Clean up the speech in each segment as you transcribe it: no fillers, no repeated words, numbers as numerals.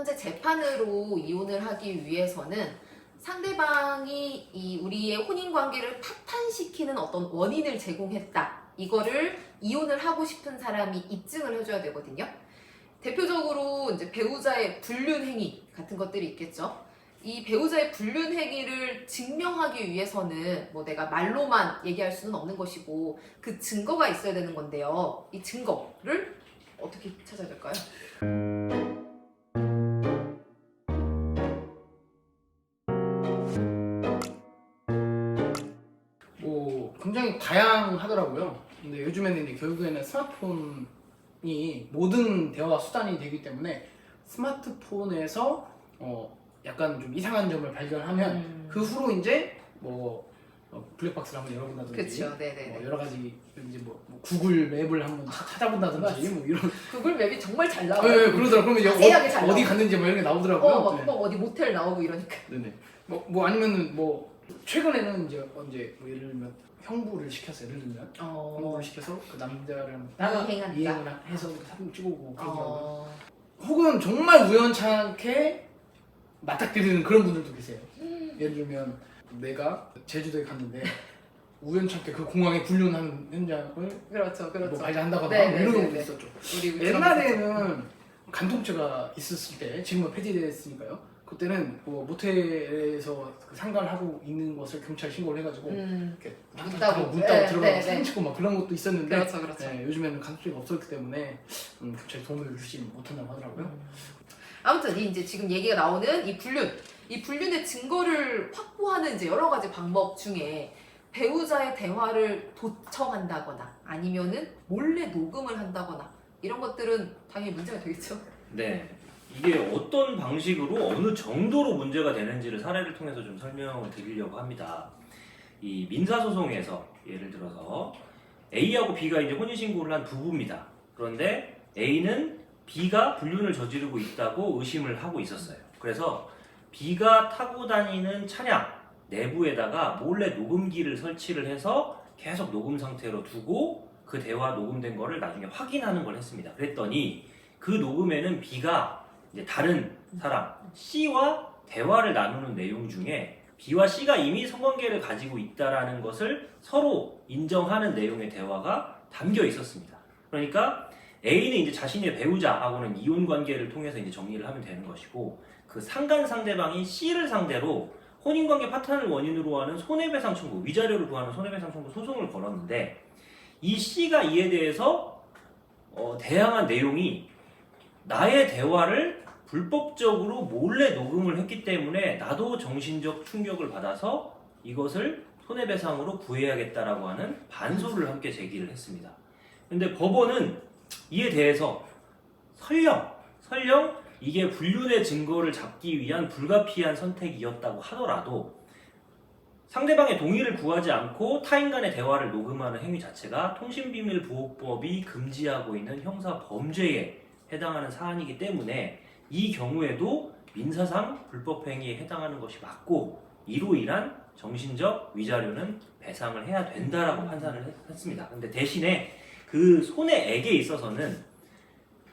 현재 재판으로 이혼을 하기 위해서는 상대방이 우리의 혼인 관계를 파탄시키는 어떤 원인을 제공했다. 이거를 이혼을 하고 싶은 사람이 입증을 해줘야 되거든요. 대표적으로 이제 배우자의 불륜 행위 같은 것들이 있겠죠. 이 배우자의 불륜 행위를 증명하기 위해서는 뭐 내가 말로만 얘기할 수는 없는 것이고 그 증거가 있어야 되는 건데요. 이 증거를 어떻게 찾아야 될까요? 뭐 굉장히 다양하더라고요. 근데 요즘에는 이제 결국에는 스마트폰이 모든 대화 수단이 되기 때문에 스마트폰에서 약간 좀 이상한 점을 발견하면 그 후로 이제 뭐 블랙박스를 한번 열어본다든지, 그렇죠, 네네. 뭐 여러 가지 이제 뭐 구글 맵을 한번 찾아본다든지 뭐 이런. 구글 맵이 정말 잘 나와요. 네, 그러더라고. 그러면 자세하게 잘 어디 나와. 갔는지 뭐 이런 게 나오더라고요. 막 어디 모텔 나오고 이러니까. 네네. 뭐 아니면은 뭐 최근에는 이제 언제 뭐 예를 들면 형부를 시켜서 예를 들면 형부를 시켜서 그 남자를 이행한다. 이행을 해서 사진 찍어오고 그러더라고요. 어... 혹은 정말 우연찮게 맞닥뜨리는 그런 분들도 계세요. 예를 들면 내가 제주도에 갔는데 우연찮게 그 공항에 불륜하는 현장을 그렇죠. 뭐 발견한다거나 네, 뭐 이런 네, 경우도 네. 있었죠. 우리 옛날에는 간통죄가 있었을 때, 지금은 폐지됐으니까요. 그때는 뭐 모텔에서 그 상가를 하고 있는 것을 경찰 신고를 해가지고 이렇게 문 문 따고. 따고 네, 들어가서 네, 사진 네. 찍고 막 그런 것도 있었는데 그렇죠. 네, 요즘에는 간통죄가 없었기 때문에 경찰이 도움을 주지 못한다고 하더라고요. 아무튼 이제 지금 얘기가 나오는 이 불륜의 증거를 확보하는 이제 여러 가지 방법 중에 배우자의 대화를 도청한다거나 아니면은 몰래 녹음을 한다거나 이런 것들은 당연히 문제가 되겠죠. 네. 이게 어떤 방식으로 어느 정도로 문제가 되는지를 사례를 통해서 좀 설명을 드리려고 합니다. 이 민사소송에서 예를 들어서 A하고 B가 이제 혼인신고를 한 부부입니다. 그런데 A는 B가 불륜을 저지르고 있다고 의심을 하고 있었어요. 그래서 B가 타고 다니는 차량 내부에다가 몰래 녹음기를 설치를 해서 계속 녹음 상태로 두고 그 대화 녹음된 거를 나중에 확인하는 걸 했습니다. 그랬더니 그 녹음에는 B가 이제 다른 사람 C와 대화를 나누는 내용 중에 B와 C가 이미 성관계를 가지고 있다라는 것을 서로 인정하는 내용의 대화가 담겨 있었습니다. 그러니까 A는 이제 자신의 배우자하고는 이혼 관계를 통해서 이제 정리를 하면 되는 것이고, 그 상간 상대방인 C를 상대로 혼인관계 파탄을 원인으로 하는 손해배상 청구, 위자료를 구하는 손해배상 청구 소송을 걸었는데, 이 C가 이에 대해서 대항한 내용이 나의 대화를 불법적으로 몰래 녹음을 했기 때문에 나도 정신적 충격을 받아서 이것을 손해배상으로 구해야겠다라고 하는 반소를 함께 제기를 했습니다. 근데 법원은 이에 대해서 설령 이게 불륜의 증거를 잡기 위한 불가피한 선택이었다고 하더라도 상대방의 동의를 구하지 않고 타인 간의 대화를 녹음하는 행위 자체가 통신비밀보호법이 금지하고 있는 형사 범죄에 해당하는 사안이기 때문에 이 경우에도 민사상 불법행위에 해당하는 것이 맞고, 이로 인한 정신적 위자료는 배상을 해야 된다라고 판단을 했습니다. 근데 대신에 그 손해액에 있어서는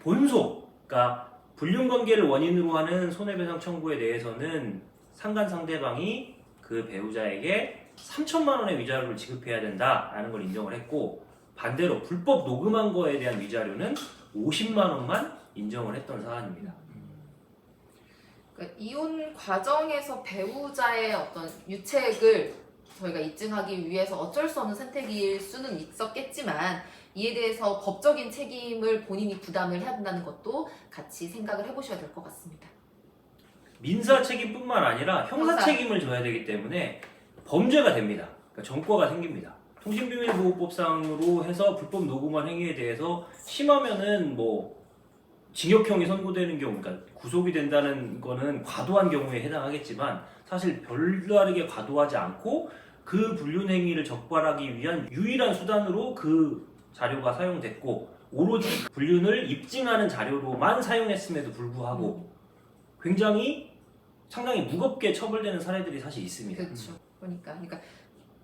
본소, 그러니까 불륜관계를 원인으로 하는 손해배상 청구에 대해서는 상간 상대방이 그 배우자에게 3천만 원의 위자료를 지급해야 된다라는 걸 인정을 했고, 반대로 불법 녹음한 거에 대한 위자료는 50만 원만 인정을 했던 사안입니다. 그러니까 이혼 과정에서 배우자의 어떤 유책을 저희가 입증하기 위해서 어쩔 수 없는 선택일 수는 있었겠지만 이에 대해서 법적인 책임을 본인이 부담을 해야 된다는 것도 같이 생각을 해보셔야 될 것 같습니다. 민사 책임뿐만 아니라 형사 책임을 져야 되기 때문에 범죄가 됩니다. 그러니까 전과가 생깁니다. 통신비밀보호법상으로 해서 불법 녹음한 행위에 대해서 심하면은 뭐 징역형이 선고되는 경우, 그러니까 구속이 된다는 거는 과도한 경우에 해당하겠지만 사실 별다르게 과도하지 않고 그 불륜 행위를 적발하기 위한 유일한 수단으로 그 자료가 사용됐고 오로지 불륜을 입증하는 자료로만 사용했음에도 불구하고 굉장히 상당히 무겁게 처벌되는 사례들이 사실 있습니다. 그렇죠. 그러니까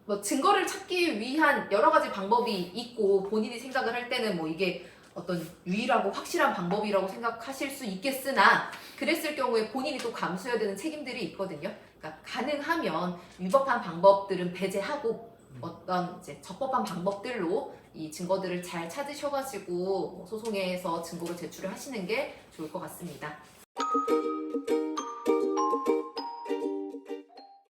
뭐 증거를 찾기 위한 여러 가지 방법이 있고 본인이 생각을 할 때는 뭐 이게 어떤 유일하고 확실한 방법이라고 생각하실 수 있겠으나 그랬을 경우에 본인이 또 감수해야 되는 책임들이 있거든요. 그러니까 가능하면 위법한 방법들은 배제하고 어떤 이제 적법한 방법들로 이 증거들을 잘 찾으셔가지고 소송에서 증거를 제출을 하시는 게 좋을 것 같습니다.